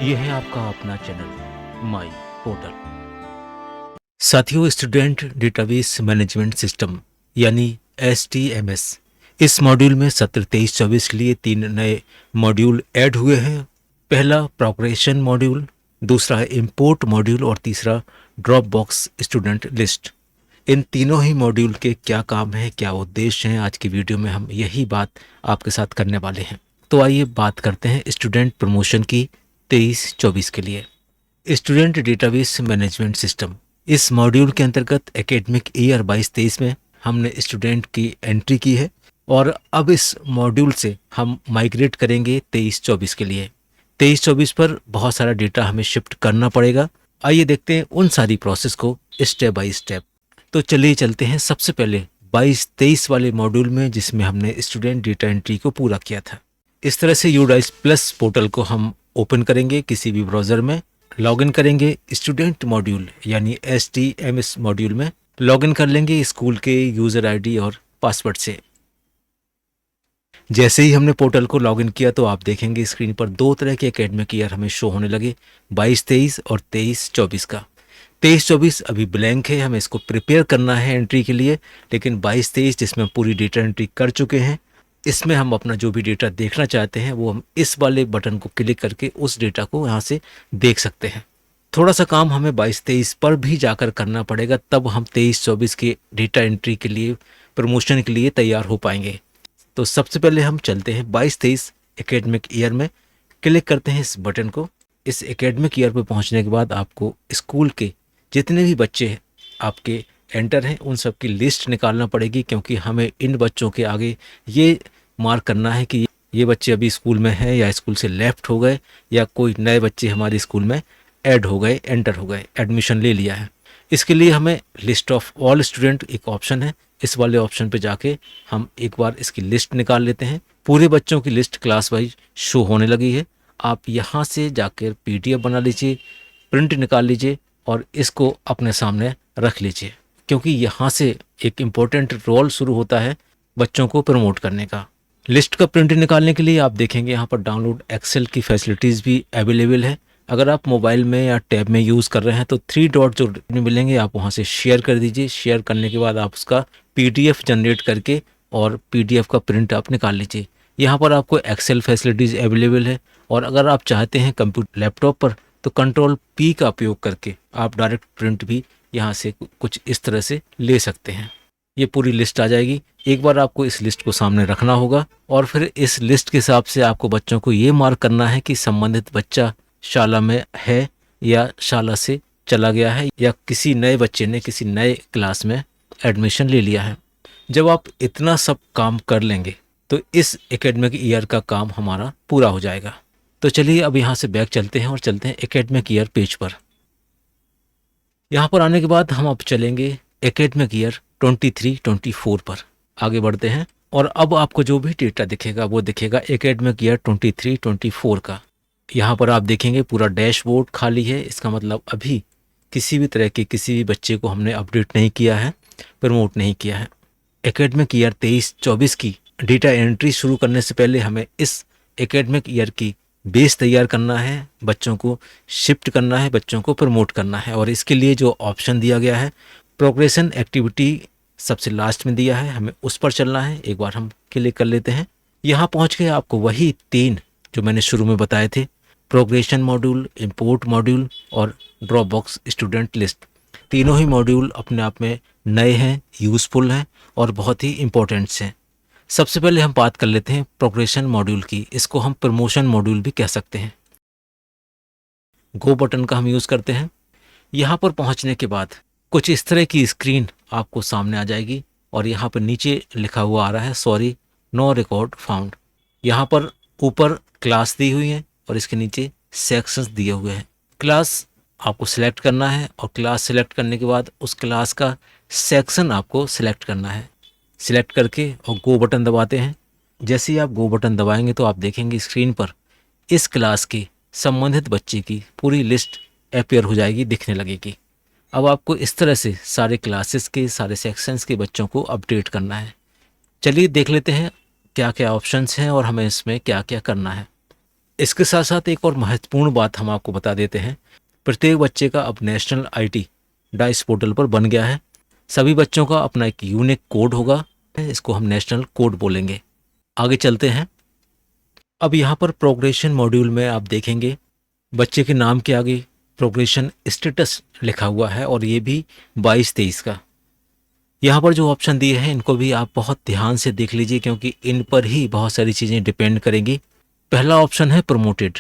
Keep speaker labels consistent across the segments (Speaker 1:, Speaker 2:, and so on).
Speaker 1: ये है आपका अपना चैनल माई पोर्टल। साथियों, स्टूडेंट डेटाबेस मैनेजमेंट सिस्टम यानी SDMS, इस मॉड्यूल में सत्र 23-24 के लिए 3 नए मॉड्यूल ऐड हुए हैं। पहला प्रोग्रेशन मॉड्यूल, दूसरा है इंपोर्ट मॉड्यूल और तीसरा ड्रॉप बॉक्स स्टूडेंट लिस्ट। इन तीनों ही मॉड्यूल के क्या काम है, क्या उद्देश्य हैं, आज की वीडियो में हम यही बात आपके साथ करने वाले हैं। तो आइए बात करते हैं स्टूडेंट प्रमोशन की 23-24 के लिए। स्टूडेंट डेटाबेस मैनेजमेंट सिस्टम, इस मॉड्यूल के अंतर्गत एकेडमिक ईयर 22-23 में हमने स्टूडेंट की एंट्री की है और अब इस मॉड्यूल से हम माइग्रेट करेंगे 23-24 के लिए। 23-24 पर बहुत सारा डेटा हमें शिफ्ट करना पड़ेगा। आइए देखते हैं उन सारी प्रोसेस को स्टेप बाय स्टेप। तो चलिए चलते हैं सबसे पहले 22-23 वाले मॉड्यूल में, जिसमें हमने स्टूडेंट डेटा एंट्री को पूरा किया था। इस तरह से यूडाइस प्लस पोर्टल को हम ओपन करेंगे, किसी भी ब्राउज़र में लॉगिन करेंगे, स्टूडेंट मॉड्यूल यानी SDMS मॉड्यूल में लॉगिन कर लेंगे स्कूल के यूज़र ID और पासवर्ड से। जैसे ही हमने पोर्टल को लॉगिन किया तो आप देखेंगे स्क्रीन पर दो तरह के एकेडमिक ईयर हमें शो होने लगे, 22-23 और 23-24 का। 23-24 अभी ब्लैंक है, हमें इसको प्रिपेयर करना है एंट्री के लिए, लेकिन 22-23 जिसमें हम पूरी डेटा एंट्री कर चुके हैं, इसमें हम अपना जो भी डेटा देखना चाहते हैं वो हम इस वाले बटन को क्लिक करके उस डेटा को यहाँ से देख सकते हैं। थोड़ा सा काम हमें 22-23 पर भी जाकर करना पड़ेगा, तब हम 23-24 के डेटा एंट्री के लिए, प्रमोशन के लिए तैयार हो पाएंगे। तो सबसे पहले हम चलते हैं 22-23 एकेडमिक ईयर में, क्लिक करते हैं इस बटन को। इस एकेडमिक ईयर पर पहुंचने के बाद आपको स्कूल के जितने भी बच्चे आपके एंटर हैं उन सब की लिस्ट निकालना पड़ेगी, क्योंकि हमें इन बच्चों के आगे ये मार्क करना है कि ये बच्चे अभी स्कूल में हैं या स्कूल से लेफ्ट हो गए या कोई नए बच्चे हमारे स्कूल में ऐड हो गए, एंटर हो गए, एडमिशन ले लिया है। इसके लिए हमें लिस्ट ऑफ ऑल स्टूडेंट एक ऑप्शन है, इस वाले ऑप्शन पे जाके हम एक बार इसकी लिस्ट निकाल लेते हैं। पूरे बच्चों की लिस्ट क्लास वाइज शो होने लगी है। आप यहाँ से जाकर PDF बना लीजिए, प्रिंट निकाल लीजिए और इसको अपने सामने रख लीजिए, क्योंकि यहाँ से एक इम्पोर्टेंट रोल शुरू होता है बच्चों को प्रमोट करने का। लिस्ट का प्रिंट निकालने के लिए आप देखेंगे यहाँ पर डाउनलोड एक्सेल की फैसिलिटीज़ भी अवेलेबल है। अगर आप मोबाइल में या टैब में यूज़ कर रहे हैं तो 3 डॉट जो मिलेंगे आप वहाँ से शेयर कर दीजिए। शेयर करने के बाद आप उसका PDF जनरेट करके और PDF का प्रिंट आप निकाल लीजिए। यहाँ पर आपको एक्सेल फैसिलिटीज़ अवेलेबल है और अगर आप चाहते हैं कंप्यूटर लैपटॉप पर तो Ctrl+P का उपयोग करके आप डायरेक्ट प्रिंट भी यहाँ से कुछ इस तरह से ले सकते हैं। ये पूरी लिस्ट आ जाएगी। एक बार आपको इस लिस्ट को सामने रखना होगा और फिर इस लिस्ट के हिसाब से आपको बच्चों को ये मार्क करना है कि संबंधित बच्चा शाला में है या शाला से चला गया है या किसी नए बच्चे ने किसी नए क्लास में एडमिशन ले लिया है। जब आप इतना सब काम कर लेंगे तो इस एकेडमिक ईयर का काम हमारा पूरा हो जाएगा। तो चलिए अब यहाँ से बैक चलते हैं और चलते हैं एकेडमिक ईयर पेज पर। यहाँ पर आने के बाद हम अब चलेंगे एकेडमिक ईयर 23-24 पर आगे बढ़ते हैं और अब आपको जो भी डेटा दिखेगा वो दिखेगा एकेडमिक ईयर 23-24 का। यहाँ पर आप देखेंगे पूरा डैशबोर्ड खाली है, इसका मतलब अभी किसी भी तरह के किसी भी बच्चे को हमने अपडेट नहीं किया है, प्रमोट नहीं किया है। एकेडमिक ईयर 23-24 की डेटा एंट्री शुरू करने से पहले हमें इस एकेडमिक ईयर की बेस तैयार करना है, बच्चों को शिफ्ट करना है, बच्चों को प्रमोट करना है और इसके लिए जो ऑप्शन दिया गया है प्रोग्रेशन एक्टिविटी सबसे लास्ट में दिया है, हमें उस पर चलना है। एक बार हम क्लिक कर लेते हैं। यहाँ पहुँच के आपको वही 3 जो मैंने शुरू में बताए थे, प्रोग्रेशन मॉड्यूल, इंपोर्ट मॉड्यूल और ड्रॉप बॉक्स स्टूडेंट लिस्ट, तीनों ही मॉड्यूल अपने आप में नए हैं, यूज़फुल हैं और बहुत ही इम्पोर्टेंट्स हैं। सबसे पहले हम बात कर लेते हैं प्रोग्रेशन मॉड्यूल की। इसको हम प्रमोशन मॉड्यूल भी कह सकते हैं। गो बटन का हम यूज़ करते हैं। यहाँ पर पहुँचने के बाद कुछ इस तरह की स्क्रीन आपको सामने आ जाएगी और यहाँ पर नीचे लिखा हुआ आ रहा है सॉरी नो रिकॉर्ड फाउंड। यहाँ पर ऊपर क्लास दी हुई है और इसके नीचे सेक्शंस दिए हुए हैं। क्लास आपको सिलेक्ट करना है और क्लास सिलेक्ट करने के बाद उस क्लास का सेक्शन आपको सिलेक्ट करना है। सिलेक्ट करके और गो बटन दबाते हैं। जैसे ही आप गो बटन दबाएंगे तो आप देखेंगे स्क्रीन पर इस क्लास के संबंधित बच्चे की पूरी लिस्ट अपीयर हो जाएगी, दिखने लगेगी। अब आपको इस तरह से सारे क्लासेस के, सारे सेक्शंस के बच्चों को अपडेट करना है। चलिए देख लेते हैं क्या क्या ऑप्शंस हैं और हमें इसमें क्या क्या करना है। इसके साथ साथ एक और महत्वपूर्ण बात हम आपको बता देते हैं, प्रत्येक बच्चे का अब नेशनल आईटी डाइस पोर्टल पर बन गया है। सभी बच्चों का अपना एक यूनिक कोड होगा, इसको हम नेशनल कोड बोलेंगे। आगे चलते हैं। अब यहाँ पर प्रोग्रेशन मॉड्यूल में आप देखेंगे बच्चे के नाम के आगे प्रोग्रेशन स्टेटस लिखा हुआ है और ये भी 22-23 का। यहाँ पर जो ऑप्शन दिए हैं इनको भी आप बहुत ध्यान से देख लीजिए, क्योंकि इन पर ही बहुत सारी चीज़ें डिपेंड करेंगी। पहला ऑप्शन है प्रमोटेड,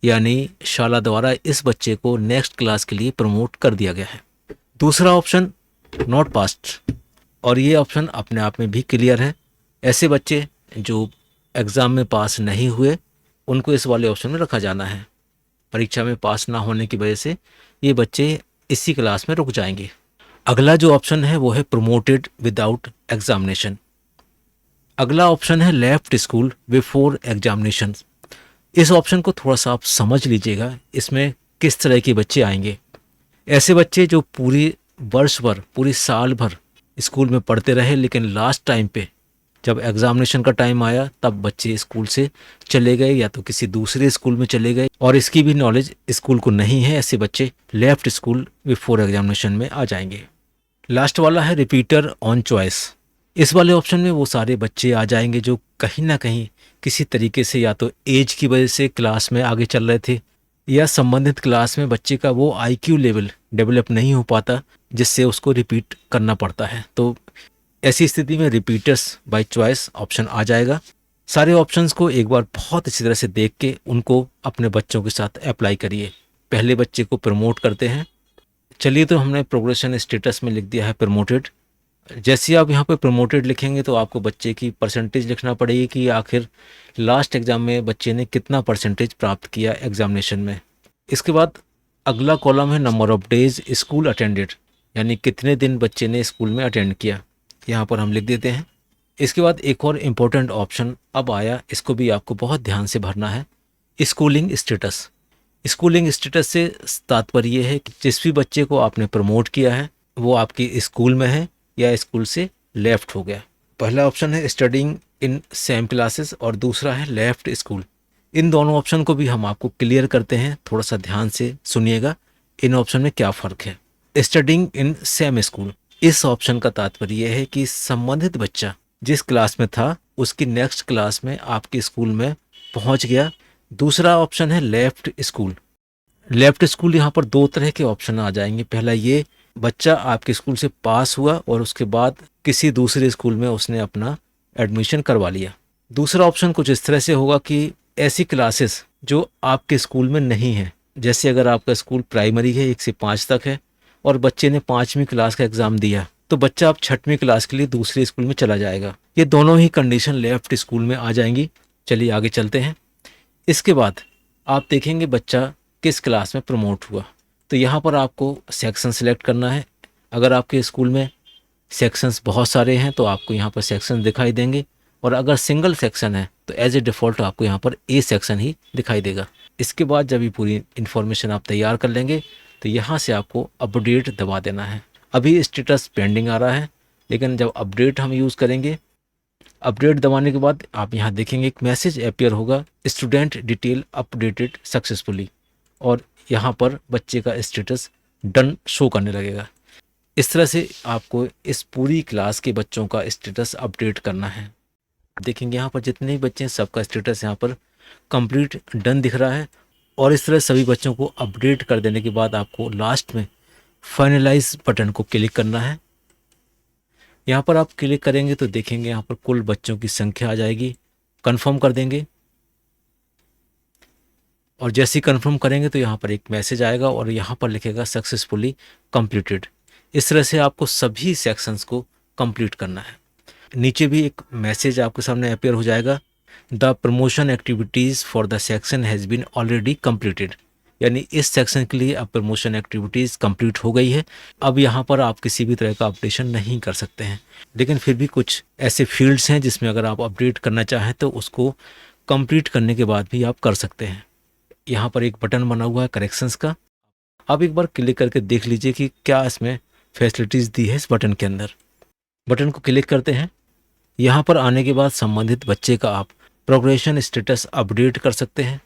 Speaker 1: यानी शाला द्वारा इस बच्चे को नेक्स्ट क्लास के लिए प्रमोट कर दिया गया है। दूसरा ऑप्शन नॉट पास्ड, और ये ऑप्शन अपने आप में भी क्लियर है। ऐसे बच्चे जो एग्ज़ाम में पास नहीं हुए उनको इस वाले ऑप्शन में रखा जाना है। परीक्षा में पास ना होने की वजह से ये बच्चे इसी क्लास में रुक जाएंगे। अगला जो ऑप्शन है वो है प्रमोटेड विदाउट एग्जामिनेशन। अगला ऑप्शन है लेफ्ट स्कूल बिफोर एग्जामिनेशन। इस ऑप्शन को थोड़ा सा आप समझ लीजिएगा, इसमें किस तरह के बच्चे आएंगे। ऐसे बच्चे जो पूरी वर्ष भर, पूरी साल भर स्कूल में पढ़ते रहे, लेकिन लास्ट टाइम पे जब एग्जामिनेशन का टाइम आया तब बच्चे स्कूल से चले गए या तो किसी दूसरे स्कूल में चले गए और इसकी भी नॉलेज स्कूल को नहीं है। ऐसे बच्चे लेफ्ट स्कूल बिफोर एग्जामिनेशन में आ जाएंगे। लास्ट वाला है रिपीटर ऑन चॉइस। इस वाले ऑप्शन में वो सारे बच्चे आ जाएंगे जो कहीं ना कहीं किसी तरीके से या तो एज की वजह से क्लास में आगे चल रहे थे या संबंधित क्लास में बच्चे का वो आईक्यू लेवल डेवलप नहीं हो पाता जिससे उसको रिपीट करना पड़ता है। तो ऐसी स्थिति में रिपीटर्स बाय चॉइस ऑप्शन आ जाएगा। सारे ऑप्शंस को एक बार बहुत अच्छी तरह से देख के उनको अपने बच्चों के साथ अप्लाई करिए। पहले बच्चे को प्रमोट करते हैं। चलिए, तो हमने प्रोग्रेशन स्टेटस में लिख दिया है प्रमोटेड। जैसे आप यहाँ पे प्रमोटेड लिखेंगे तो आपको बच्चे की परसेंटेज लिखना पड़ेगी कि आखिर लास्ट एग्ज़ाम में बच्चे ने कितना परसेंटेज प्राप्त किया एग्जामिनेशन में। इसके बाद अगला कॉलम है number of days school attended, यानी कितने दिन बच्चे ने स्कूल में अटेंड किया, यहाँ पर हम लिख देते हैं। इसके बाद एक और इम्पोर्टेंट ऑप्शन अब आया, इसको भी आपको बहुत ध्यान से भरना है, स्कूलिंग स्टेटस। स्कूलिंग स्टेटस से तात्पर्य ये है कि जिस भी बच्चे को आपने प्रमोट किया है वो आपकी स्कूल में है या स्कूल से लेफ्ट हो गया। पहला ऑप्शन है स्टडिंग इन सेम क्लासेस और दूसरा है लेफ्ट स्कूल। इन दोनों ऑप्शन को भी हम आपको क्लियर करते हैं, थोड़ा सा ध्यान से सुनिएगा इन ऑप्शन में क्या फ़र्क है। स्टडिंग इन सेम स्कूल, इस ऑप्शन का तात्पर्य यह है कि संबंधित बच्चा जिस क्लास में था उसकी नेक्स्ट क्लास में आपके स्कूल में पहुंच गया। दूसरा ऑप्शन है लेफ्ट स्कूल। लेफ्ट स्कूल यहाँ पर दो तरह के ऑप्शन आ जाएंगे। पहला ये, बच्चा आपके स्कूल से पास हुआ और उसके बाद किसी दूसरे स्कूल में उसने अपना एडमिशन करवा लिया। दूसरा ऑप्शन कुछ इस तरह से होगा कि ऐसी क्लासेस जो आपके स्कूल में नहीं है, जैसे अगर आपका स्कूल प्राइमरी है 1 से 5 तक है और बच्चे ने 5वीं क्लास का एग्ज़ाम दिया तो बच्चा अब 6वीं क्लास के लिए दूसरे स्कूल में चला जाएगा। ये दोनों ही कंडीशन लेफ्ट स्कूल में आ जाएंगी। चलिए आगे चलते हैं। इसके बाद आप देखेंगे बच्चा किस क्लास में प्रमोट हुआ, तो यहाँ पर आपको सेक्शन सेलेक्ट करना है। अगर आपके स्कूल में सेक्शंस बहुत सारे हैं तो आपको यहाँ पर सेक्शन दिखाई देंगे, और अगर सिंगल सेक्शन है तो एज ए डिफ़ॉल्ट आपको यहाँ पर ए सेक्शन ही दिखाई देगा। इसके बाद जब ये पूरी इन्फॉर्मेशन आप तैयार कर लेंगे तो यहाँ से आपको अपडेट दबा देना है। अभी स्टेटस पेंडिंग आ रहा है, लेकिन जब अपडेट हम यूज़ करेंगे, अपडेट दबाने के बाद आप यहाँ देखेंगे एक मैसेज अपीयर होगा, स्टूडेंट डिटेल अपडेटेड सक्सेसफुली, और यहाँ पर बच्चे का स्टेटस डन शो करने लगेगा। इस तरह से आपको इस पूरी क्लास के बच्चों का स्टेटस अपडेट करना है। देखेंगे यहाँ पर जितने भी बच्चे हैं सबका स्टेटस यहाँ पर कंप्लीट डन दिख रहा है, और इस तरह सभी बच्चों को अपडेट कर देने के बाद आपको लास्ट में फाइनलाइज बटन को क्लिक करना है। यहाँ पर आप क्लिक करेंगे तो देखेंगे यहाँ पर कुल बच्चों की संख्या आ जाएगी। कंफर्म कर देंगे, और जैसे ही कंफर्म करेंगे तो यहाँ पर एक मैसेज आएगा और यहाँ पर लिखेगा सक्सेसफुली कंप्लीटेड। इस तरह से आपको सभी सेक्शंस को कंप्लीट करना है। नीचे भी एक मैसेज आपके सामने अपीयर हो जाएगा, the promotion activities for the section has been already completed, यानी इस सेक्शन के लिए अब प्रमोशन एक्टिविटीज़ कंप्लीट हो गई है। अब यहाँ पर आप किसी भी तरह का अपडेशन नहीं कर सकते हैं, लेकिन फिर भी कुछ ऐसे फील्ड्स हैं जिसमें अगर आप अपडेट करना चाहें तो उसको कंप्लीट करने के बाद भी आप कर सकते हैं। यहाँ पर एक बटन बना हुआ है करेक्शंस का, आप एक बार क्लिक करके देख लीजिए कि क्या इसमें फैसिलिटीज़ दी है इस बटन के अंदर। बटन को क्लिक करते हैं। यहाँ पर आने के बाद संबंधित बच्चे का आप प्रोग्रेशन स्टेटस अपडेट कर सकते हैं।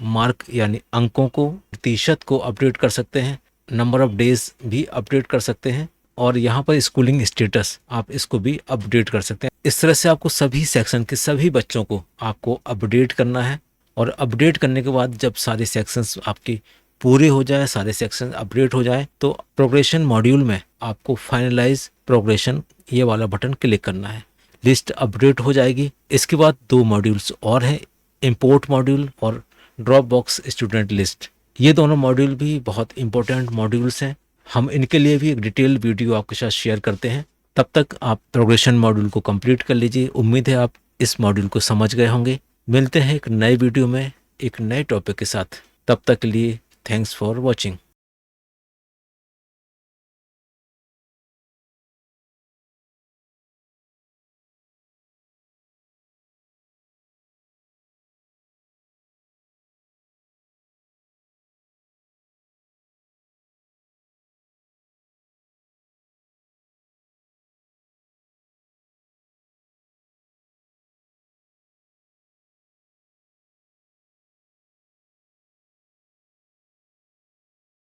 Speaker 1: मार्क यानी अंकों को, प्रतिशत को अपडेट कर सकते हैं, नंबर ऑफ डेज भी अपडेट कर सकते हैं और यहाँ पर स्कूलिंग स्टेटस आप इसको भी अपडेट कर सकते हैं। इस तरह से आपको सभी सेक्शन के सभी बच्चों को आपको अपडेट करना है और अपडेट करने के बाद जब सारे सेक्शंस आपके पूरे हो जाए, सारे सेक्शन अपडेट हो जाए, तो प्रोग्रेशन मॉड्यूल में आपको फाइनलाइज प्रोग्रेशन ये वाला बटन क्लिक करना है। लिस्ट अपडेट हो जाएगी। इसके बाद 2 मॉड्यूल्स और हैं, इंपोर्ट मॉड्यूल और ड्रॉप बॉक्स स्टूडेंट लिस्ट। ये दोनों मॉड्यूल भी बहुत इंपॉर्टेंट मॉड्यूल्स हैं। हम इनके लिए भी एक डिटेल वीडियो आपके साथ शेयर करते हैं। तब तक आप प्रोग्रेशन मॉड्यूल को कंप्लीट कर लीजिए। उम्मीद है आप इस मॉड्यूल को समझ गए होंगे। मिलते हैं एक नए वीडियो में एक नए टॉपिक के साथ। तब तक के लिए थैंक्स फॉर वॉचिंग।